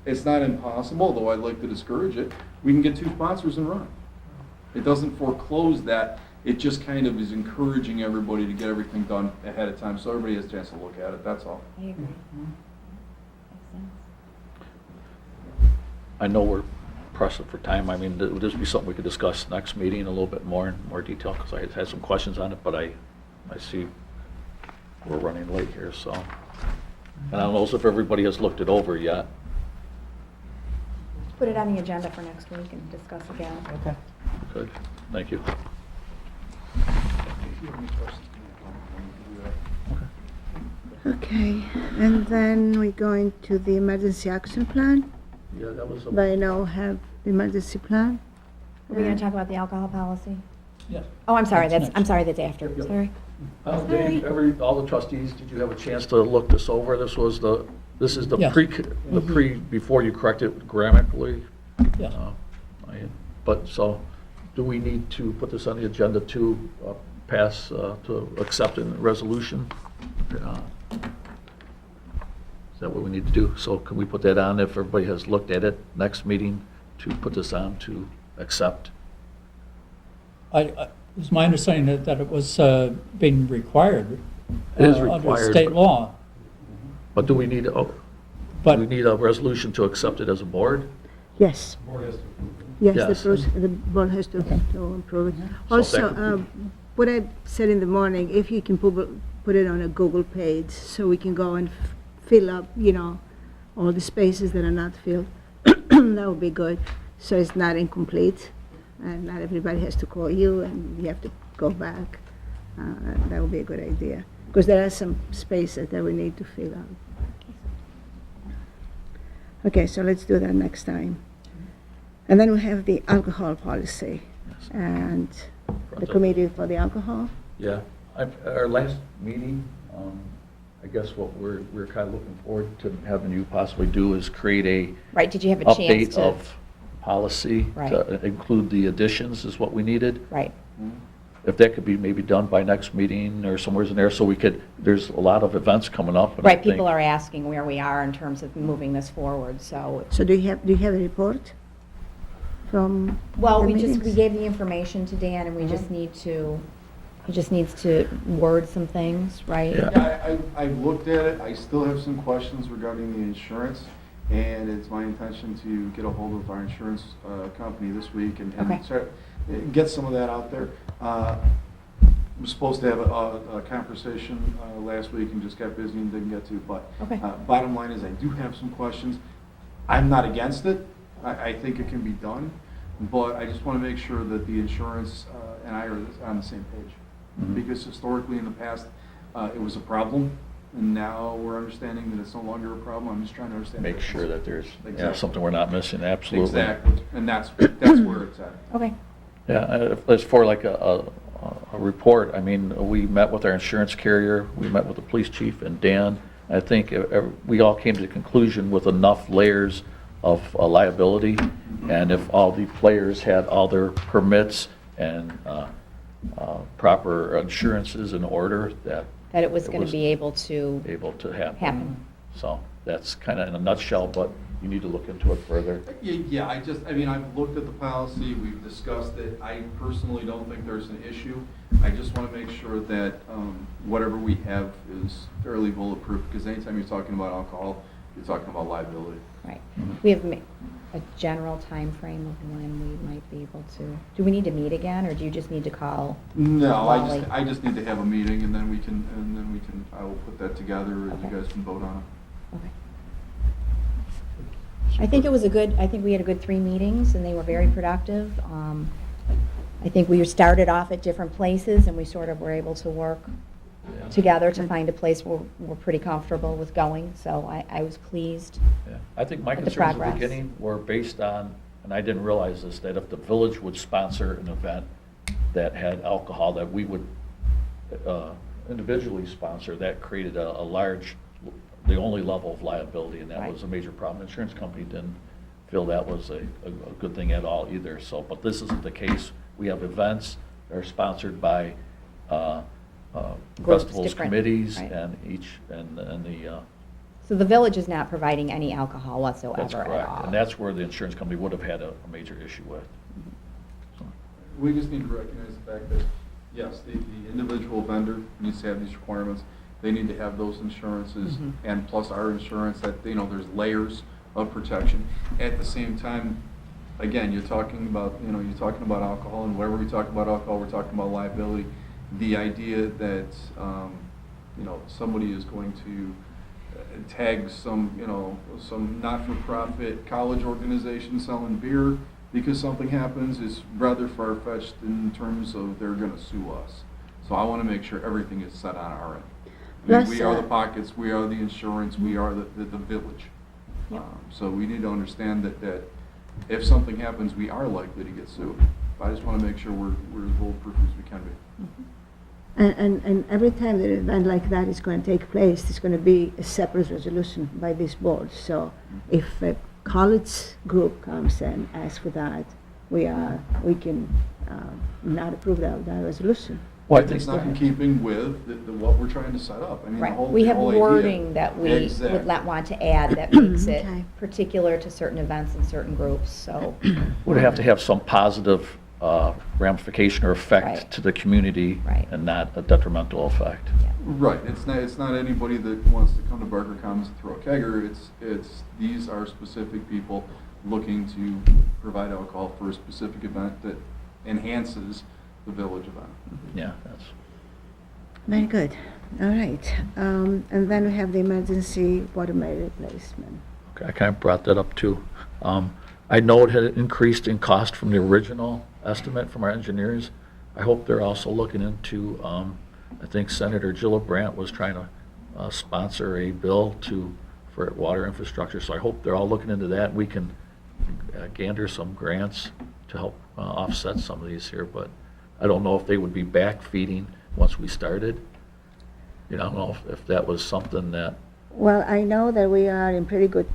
it's not impossible, though I'd like to discourage it, we can get two sponsors and run. It doesn't foreclose that, it just kind of is encouraging everybody to get everything done ahead of time, so everybody has a chance to look at it, that's all. I agree. Mm-hmm. Makes sense. I know we're pressed for time. I mean, would this be something we could discuss next meeting a little bit more in more detail? Because I had some questions on it, but I see we're running late here, so. And I don't know if everybody has looked it over yet. Put it on the agenda for next week and discuss again. Okay. Good, thank you. Okay, and then we're going to the emergency action plan. Yeah, that was By now have the emergency plan. Are we gonna talk about the alcohol policy? Yeah. Oh, I'm sorry, That's I'm sorry, that's after, Yep. sorry. Dave, all the trustees, did you have a chance to look this over? This is the Yes. before you correct it grammatically? Yes. But, so, do we need to put this on the agenda to pass, to accept a resolution? Is that what we need to do? So can we put that on if everybody has looked at it, next meeting, to put this on to accept? It's my understanding that it was being required. It is Under required, state but- law. But do we need, do But we need a resolution to accept it as a board? Yes. Yes, Yes. the board has to approve it. So Also, that could what I said in the morning, if you can put it on a Google page, so we can go and fill up, all the spaces that are not filled, that would be good, so it's not incomplete, and not everybody has to call you, and you have to go back. That would be a good idea, because there are some spaces that we need to fill out. Okay, so let's do that next time. And then we have the alcohol policy, and the committee for the alcohol. Yeah, our last meeting, I guess what we're kind of looking forward to having you possibly do is create a Right, did you have a chance update to? of policy to Right. include the additions is what we needed. Right, If that could be maybe done by next meeting or somewhere in there, so we could, there's a lot of events coming up. and I right, people think- are asking where we are in terms of moving this forward, so. So do you have a report from Well, the we meetings? gave the information to Dan, and we just need to, he just needs to word some things, right? Yeah. Yeah, I've looked at it, I still have some questions regarding the insurance, and it's my intention to get a hold of our insurance company this week and Okay. start, get some of that out there. I'm supposed to have a conversation last week and just got busy and didn't get to, but Okay. bottom line is I do have some questions. I'm not against it, I think it can be done, but I just want to make sure that the insurance and I are on the same page. Mhm. Because historically in the past, it was a problem, and now we're understanding that it's no longer a problem. I'm just trying to understand. the Make sure difference. that there's, Exactly. something we're not missing, absolutely. Exactly, and that's where it's at. Okay, Yeah, as for like a report, I mean, we met with our insurance carrier, we met with the police chief and Dan. I think we all came to the conclusion with enough layers of liability, and if all the players had all their permits and proper insurances in order, that that it was going to be able to able to happen. happen. So that's kind of in a nutshell, but you need to look into it further. Yeah, I mean, I've looked at the policy, we've discussed it. I personally don't think there's an issue. I just want to make sure that whatever we have is fairly bulletproof, because anytime you're talking about alcohol, you're talking about liability. Right. We have a general time frame of when we might be able to, do we need to meet again, or do you just need to call? No, Wally? I just need to have a meeting, and then we can, I will put that together, and you Okay. guys can vote on it. Okay. I think we had a good 3 meetings, and they were very productive. I think we started off at different places, and we sort of were able to work Yeah. together to find a place where we're pretty comfortable with going, so I was pleased. Yeah, I think my With the concerns at the progress. beginning were based on, and I didn't realize this, that if the village would sponsor an event that had alcohol, that we would individually sponsor, that created a large, the only level of liability, and that Right. was a major problem. The insurance company didn't feel that was a good thing at all either, so, but this isn't the case. We have events that are sponsored by Groups, festivals, different, committees, right. and the So the village is not providing any alcohol whatsoever that's at all. correct, and that's where the insurance company would have had a major issue with. So, We just need to recognize the fact that, yes, the individual vendor needs to have these requirements. They need to have those insurances, Mhm. and plus our insurance, that, there's layers of protection. At the same time, again, you're talking about alcohol, and wherever we talk about alcohol, we're talking about liability. The idea that, somebody is going to tag some not-for-profit college organization selling beer because something happens is rather far-fetched in terms of they're going to sue us. So I want to make sure everything is set on our end. Plus, We are the pockets, we are the insurance, we are the village. Yep. So we need to understand that if something happens, we are likely to get sued. I just want to make sure we're as bulletproof as we can be. And every time that an event like that is going to take place, there's going to be a separate resolution by this board. So if a college group comes and asks for that, we can not approve that resolution. Well, I It's think- not in keeping with what we're trying to set up. I mean, the Right, whole- we the have whole idea- wording that we Exactly. would want to add that makes it Okay. particular to certain events and certain groups, so. Would have to have some positive ramification or effect Right. to the community Right. and not a detrimental effect. Right, it's not anybody that wants to come to Barker Commons and throw a kegger, these are specific people looking to provide alcohol for a specific event that enhances the village event. Yeah, that's, Very good. All right. And then we have the emergency water main replacement. okay, I kind of brought that up too. I know it had increased in cost from the original estimate from our engineers. I hope they're also looking into, I think Senator Gillibrand was trying to sponsor a bill for water infrastructure, so I hope they're all looking into that. We can gander some grants to help offset some of these here, but I don't know if they would be back feeding once we started. You know, I don't know if that was something that, Well, I know that we are in pretty good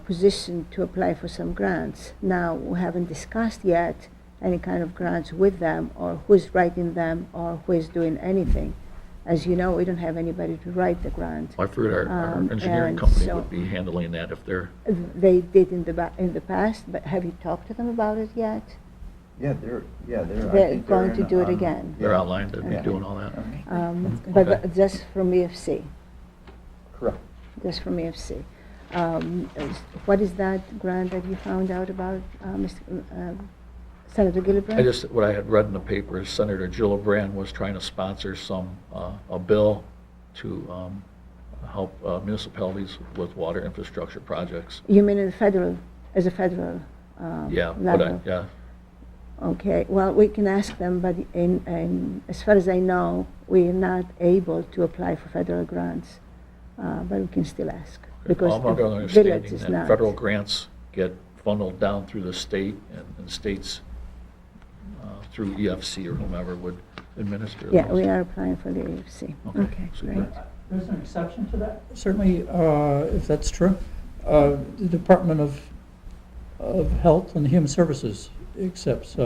position to apply for some grants. Now, we haven't discussed yet any kind of grants with them, or who's writing them, or who is doing anything. As you know, we don't have anybody to write the grant. I figured our engineering And company so- would be handling that if they're, They did in the past, but have you talked to them about it yet? Yeah, they're, I They're think going to in do it on- again. they're yeah. outlined to be Yeah. doing all that. But Okay. just from EFC, Correct. just from EFC. What is that grant that you found out about, Senator Gillibrand? What I had read in the paper is Senator Gillibrand was trying to sponsor a bill to help municipalities with water infrastructure projects. You mean as a federal Yeah, level? yeah, Okay, well, we can ask them, but as far as I know, we are not able to apply for federal grants, but we can still ask. Because I'm under the the village understanding is that not. federal grants get funneled down through the state, and states through EFC or whomever would administer those. Yeah, we are applying for the EFC. Okay, Okay, super. great. There's an exception to that, certainly, if that's true. The Department of Health and Human Services accepts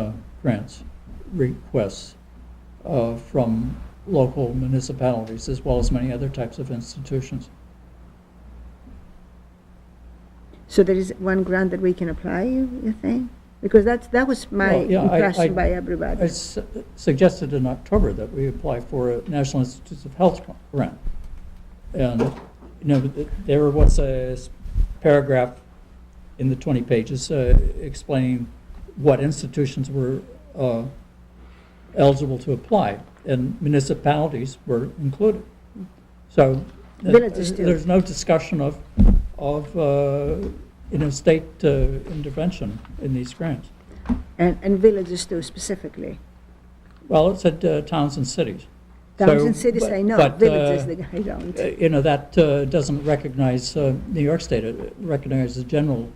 grants, requests from local municipalities as well as many other types of institutions. So there is one grant that we can apply, you think? Because that was my Well, yeah, impression by everybody. I suggested in October that we apply for a National Institutes of Health grant. And, you know, there was a paragraph in the 20 pages explaining what institutions were eligible to apply, and municipalities were included. So Villages too. there's no discussion of state intervention in these grants. And villages too, specifically. Well, it said towns and cities. Towns So, and cities, I know, but, villages, I don't. That doesn't recognize New York State. It recognizes the general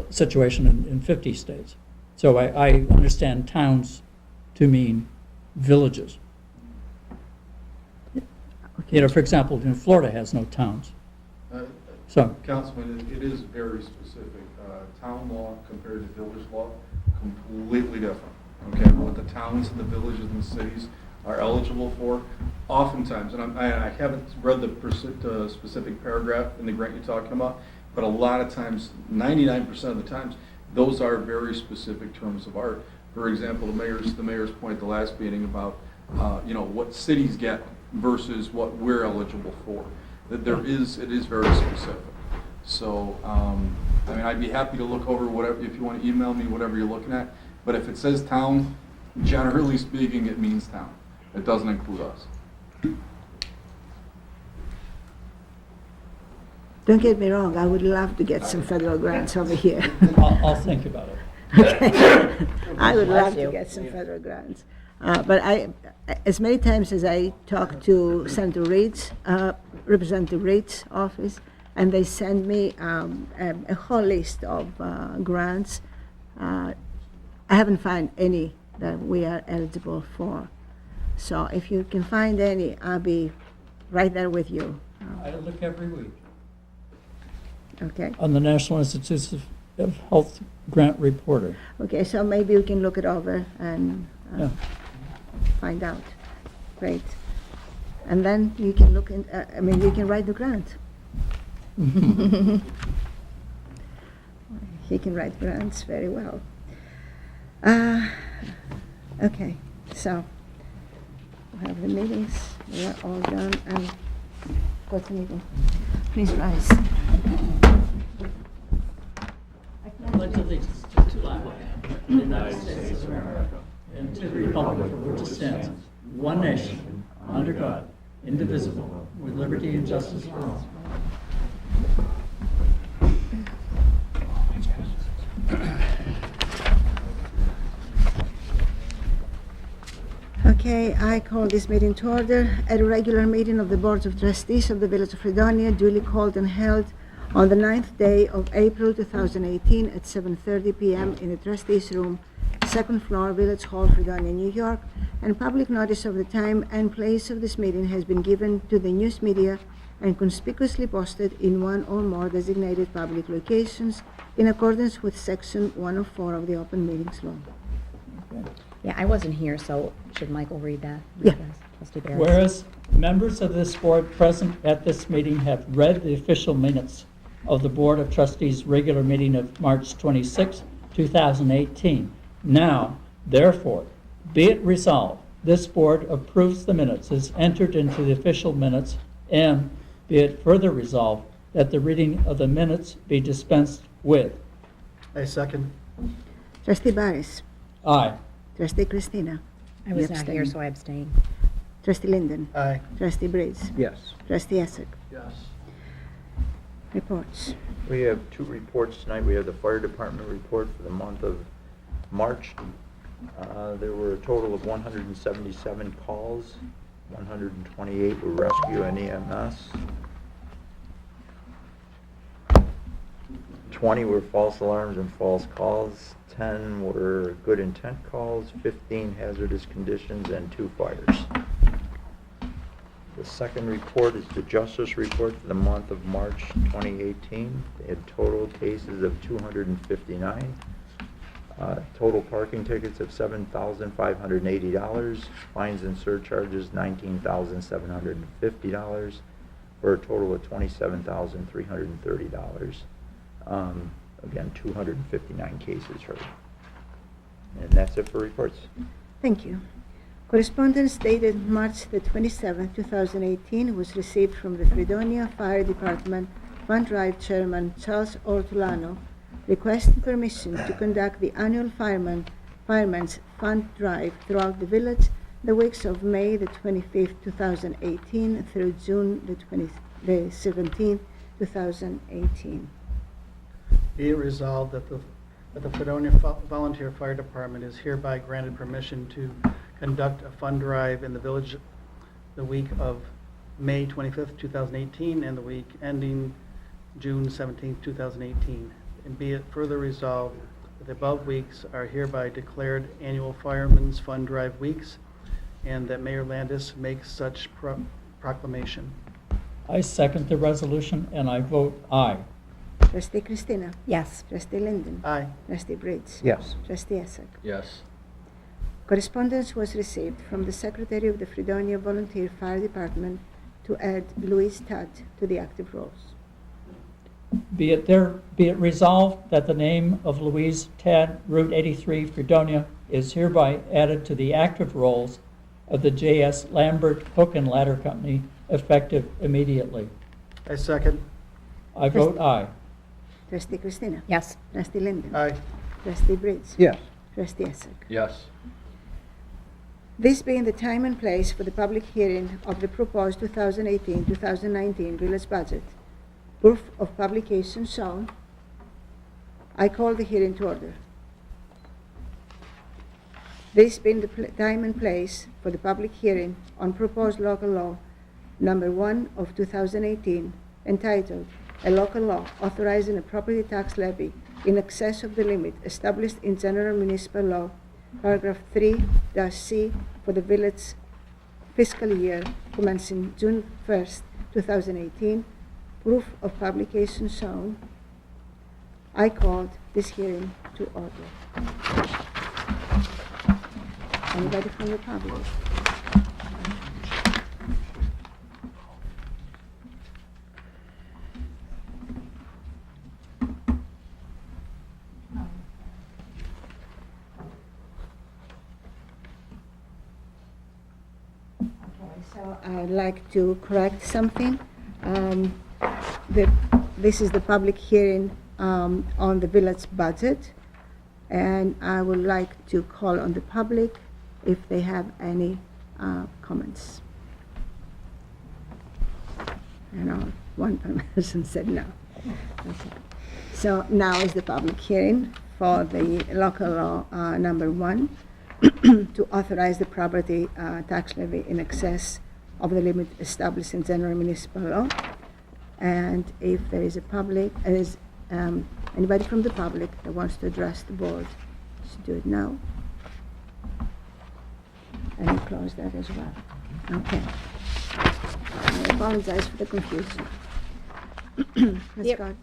situation in 50 states. So I understand towns to mean villages. You know, for example, Florida has no towns. So, Councilman, it is very specific. Town law compared to village law, completely different. Okay, what the towns and the villages and the cities are eligible for, oftentimes, and I haven't read the specific paragraph in the grant you're talking about, but a lot of times, 99% of the times, those are very specific terms of art. For example, the mayor's point at the last meeting about, what cities get versus what we're eligible for. That it is very specific. So, I'd be happy to look over whatever, if you want to email me whatever you're looking at, but if it says town, generally speaking, it means town. It doesn't include us. Don't get me wrong, I would love to get some federal grants over here. I'll think about it. I would love Bless to you. get some federal grants. But as many times as I talk to Senator Reed's, Representative Reed's office, and they send me a whole list of grants, I haven't found any that we are eligible for. So if you can find any, I'll be right there with you. I look every week Okay? on the National Institutes of Health Grant Reporter. Okay, so maybe we can look it over and Yeah. find out. Great. And then you can look in, you can write the grant. He can write grants very well. Okay, so we have the meetings, we're all done, and go to meeting. Please rise. Pledge allegiance to the flag of the United States of America and to the republic for which it stands, one nation, under God, indivisible, with liberty and justice for all. Okay, I call this meeting to order. At a regular meeting of the Board of Trustees of the Village of Fredonia, duly called and held on the 9th day of April 2018 at 7:30 p.m. in the Trustees Room, second floor, Village Hall, Fredonia, New York, and public notice of the time and place of this meeting has been given to the news media and conspicuously posted in one or more designated public locations in accordance with Section 104 of the Open Meetings Law. Yeah, I wasn't here, so should Michael read that? Yeah. Trustee Barris. Whereas members of this board present at this meeting have read the official minutes of the Board of Trustees' regular meeting of March 26, 2018. Now, therefore, be it resolved, this board approves the minutes as entered into the official minutes, and be it further resolved that the reading of the minutes be dispensed with. I second. Trustee Barris. Aye. Trustee Christina. I was You not here, abstain. so I abstain. Trustee Linden. Aye. Trustee Briggs. Yes. Trustee Essek. Yes. Reports. We have two reports tonight. We have the fire department report for the month of March. There were a total of 177 calls, 128 were rescue and EMS. 20 were false alarms and false calls, 10 were good intent calls, 15 hazardous conditions, and 2 fires. The second report is the justice report for the month of March 2018. They had total cases of 259. Total parking tickets of $7,580. Fines and surcharges $19,750 for a total of $27,330. Again, 259 cases heard. And that's it for reports. Thank you. Correspondence dated March the 27th, 2018 was received from the Fredonia Fire Department Fund Drive Chairman Charles Ortolano requesting permission to conduct the annual Fireman's Fund Drive throughout the village the weeks of May the 25th, 2018 through June the 17th, 2018. Be it resolved that the Fredonia Volunteer Fire Department is hereby granted permission to conduct a fund drive in the village the week of May 25th, 2018, and the week ending June 17th, 2018. And be it further resolved that the above weeks are hereby declared annual Fireman's Fund Drive weeks, and that Mayor Landis makes such proclamation. I second the resolution, and I vote aye. Trustee Christina. Yes. Trustee Linden. Aye. Trustee Briggs. Yes. Trustee Essek. Yes. Correspondence was received from the Secretary of the Fredonia Volunteer Fire Department to add Louise Todd to the active rolls. Be it resolved that the name of Louise Tad, Route 83, Fredonia, is hereby added to the active rolls of the J.S. Lambert Hook and Ladder Company, effective immediately. I second. I vote aye. Trustee Christina. Yes. Trustee Linden. Aye. Trustee Briggs. Yes. Trustee Essek. Yes. This being the time and place for the public hearing of the proposed 2018-2019 village budget, proof of publication shown, I call the hearing to order. This being the time and place for the public hearing on proposed local law number 1 of 2018, entitled A Local Law Authorizing a Property Tax Levy in Excess of the Limit Established in General Municipal Law, Paragraph 3-C for the village fiscal year commencing June 1st, 2018, proof of publication shown, I called this hearing to order. Anybody from the public? So I'd like to correct something. This is the public hearing on the village budget, and I would like to call on the public if they have any comments. I know one person said no. Okay. So now is the public hearing for the local law number 1 to authorize the property tax levy in excess of the limit established in general municipal law. And if there is anybody from the public that wants to address the board, should do it now. And we close that as well. Okay. I apologize for the confusion. Let's Yep. go.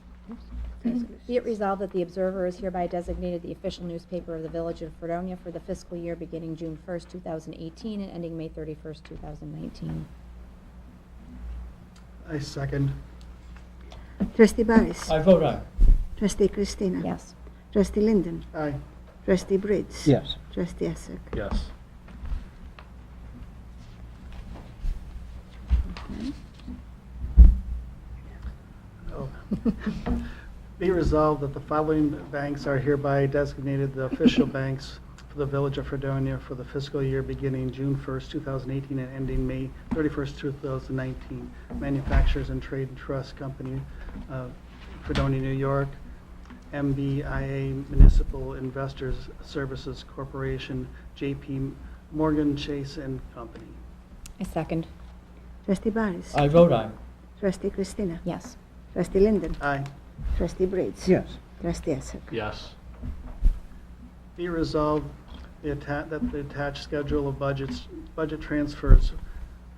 Be it resolved that the Observer is hereby designated the official newspaper of the Village of Fredonia for the fiscal year beginning June 1st, 2018 and ending May 31st, 2019. I second. Trustee Barris. I vote aye. Trustee Christina. Yes. Trustee Linden. Aye. Trustee Briggs. Yes. Trustee Essek. Yes. Oh. Be resolved that the following banks are hereby designated the official banks for the Village of Fredonia for the fiscal year beginning June 1st, 2018 and ending May 31st, 2019. Manufacturers and Trade and Trust Company, Fredonia, New York. MBIA Municipal Investors Services Corporation, JP Morgan Chase and Company. I second. Trustee Barris. I vote aye. Trustee Christina. Yes. Trustee Linden. Aye. Trustee Briggs. Yes. Trustee Essek. Yes. Be resolved that the attached schedule of budget transfers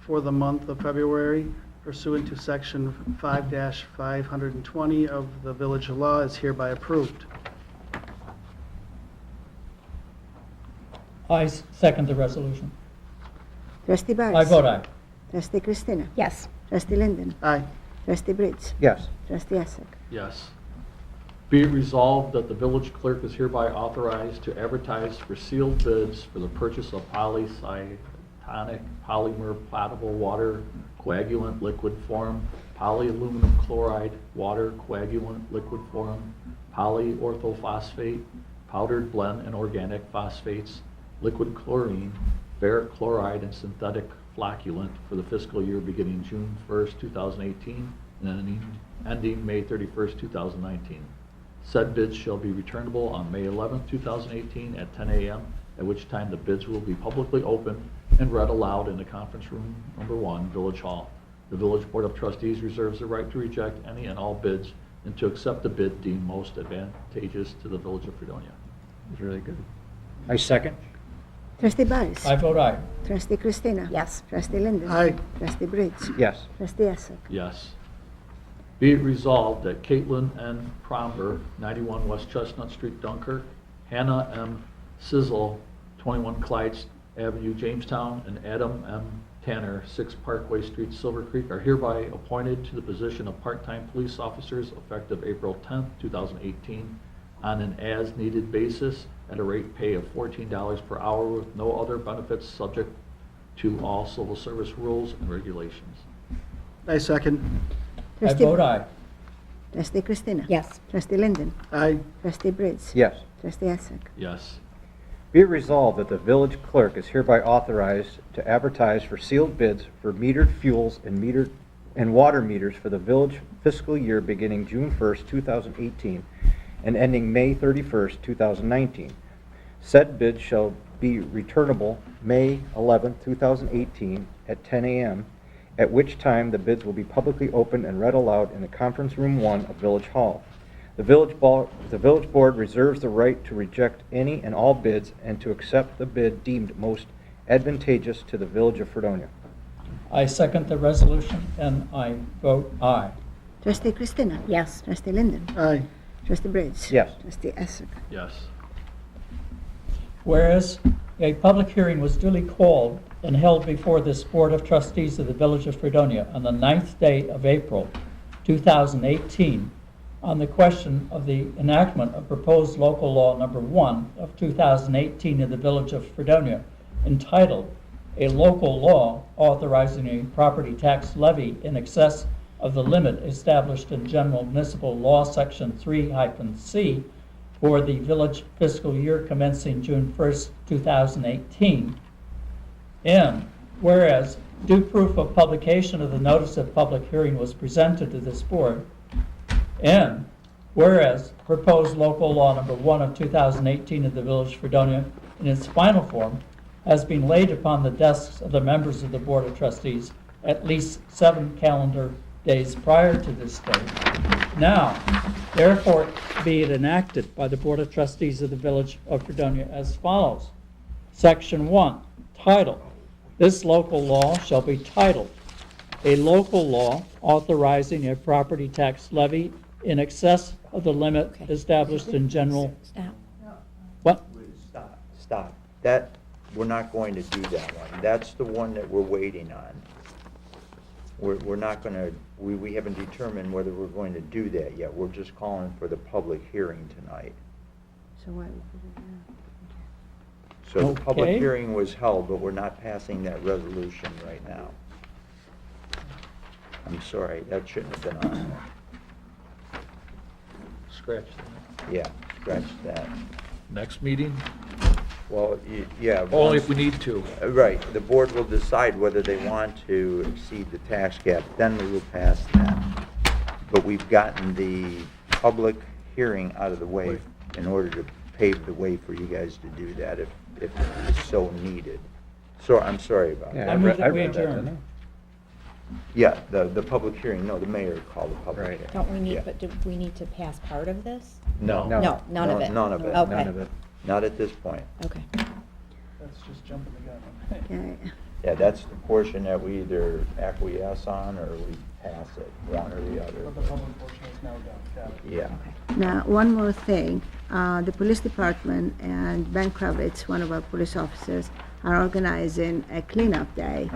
for the month of February pursuant to Section 5-520 of the Village Law is hereby approved. I second the resolution. Trustee Barris. I vote aye. Trustee Christina. Yes. Trustee Linden. Aye. Trustee Briggs. Yes. Trustee Essek. Yes. Be it resolved that the village clerk is hereby authorized to advertise for sealed bids for the purchase of polycytonic polymer potable water coagulant liquid form, polyaluminum chloride water coagulant liquid form, polyorthophosphate, powdered blend and organic phosphates, liquid chlorine, ferric chloride, and synthetic flocculant for the fiscal year beginning June 1st, 2018 and ending May 31st, 2019. Said bids shall be returnable on May 11th, 2018 at 10 a.m., at which time the bids will be publicly opened and read aloud in the conference room number 1, Village Hall. The Village Board of Trustees reserves the right to reject any and all bids and to accept the bid deemed most advantageous to the Village of Fredonia. It's really good. I second. Trustee Barris. I vote aye. Trustee Christina. Yes. Trustee Linden. Aye. Trustee Briggs. Yes. Trustee Essek. Yes. Be it resolved that Caitlin N. Promber, 91 West Chestnut Street, Dunkirk, Hannah M. Sizzle, 21 Clyde Avenue, Jamestown, and Adam M. Tanner, 6 Parkway Street, Silver Creek, are hereby appointed to the position of part-time police officers effective April 10th, 2018, on an as-needed basis at a rate pay of $14 per hour with no other benefits, subject to all civil service rules and regulations. I second. I vote aye. Trustee Christina. Yes. Trustee Linden. Aye. Trustee Briggs. Yes. Trustee Essek. Yes. Be it resolved that the village clerk is hereby authorized to advertise for sealed bids for metered fuels and water meters for the village fiscal year beginning June 1st, 2018 and ending May 31st, 2019. Said bids shall be returnable May 11th, 2018 at 10 a.m., at which time the bids will be publicly opened and read aloud in the conference room 1 of Village Hall. The village board reserves the right to reject any and all bids and to accept the bid deemed most advantageous to the Village of Fredonia. I second the resolution, and I vote aye. Trustee Christina. Yes. Trustee Linden. Aye. Trustee Briggs. Yes. Trustee Essek. Yes. Whereas a public hearing was duly called and held before this Board of Trustees of the Village of Fredonia on the 9th day of April, 2018, on the question of the enactment of proposed local law number 1 of 2018 in the Village of Fredonia, entitled, "A Local Law Authorizing a Property Tax Levy in Excess of the Limit Established in General Municipal Law, Section 3-C, for the village fiscal year commencing June 1st, 2018. And whereas due proof of publication of the notice of public hearing was presented to this board, and whereas proposed local law number 1 of 2018 of the Village of Fredonia in its final form has been laid upon the desks of the members of the Board of Trustees at least 7 calendar days prior to this date. Now, therefore, be it enacted by the Board of Trustees of the Village of Fredonia as follows. Section 1, title. This local law shall be titled, "A Local Law Authorizing a Property Tax Levy in Excess of the Limit Okay. Established in General." Stop. What? Stop. That, we're not going to do that one. That's the one that we're waiting on. We're not gonna, we haven't determined whether we're going to do that yet. We're just calling for the public hearing tonight. So what? So the public Okay. hearing was held, but we're not passing that resolution right now. I'm sorry, that shouldn't have been on there. Scratch that. Yeah, scratch that. Next meeting? Well, yeah. Only if we need to. Right, the board will decide whether they want to exceed the tax cap, then we will pass that. But we've gotten the public hearing out of the way in order to pave the way for you guys to do that if it's so needed. So, I'm sorry about Yeah, that. I move that we read that, adjourn. didn't Yeah, the public hearing, no, the mayor called the public Right. hearing. Don't we need, Yeah. but do we need to pass part of this? No. No. No, none of No, it? none of it. I? Okay. None of it. Not at this point. Okay. That's just jumping the gun. Okay. Yeah, that's the portion that we either acquiesce on or we pass it, one or the other. But the public portion is now done, got it. Yeah. Now, one more thing. The police department and Ben Kravitz, one of our police officers, are organizing a cleanup day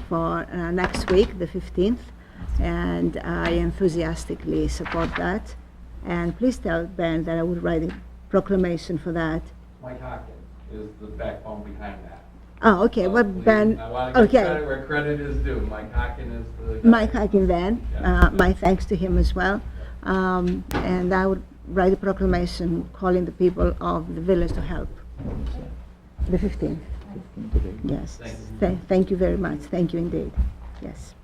for next week, the 15th, and I enthusiastically support that. And please tell Ben that I would write a proclamation for that. Mike Hawkins is the backbone behind that. Oh, okay, So well, please, Ben, I want to give credit okay. where credit is due. Mike Hawkins is the guy. Mike Hacking Ben, Yeah. my thanks to him as well. And I would write a proclamation calling the people of the village to help. The 15th. Yes. Thank you. Thank you very much. Thank you indeed. Yes.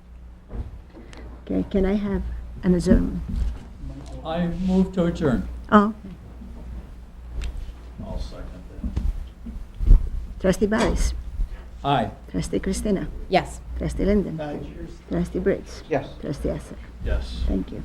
Okay, can I have an adjournment? I move to adjourn. Oh, I'll second that. Trustee Barris, Aye. Trustee Christina, Yes. Trustee Linden, Aye. Trustee Briggs, Yes. Trustee Esser. Yes. Thank you.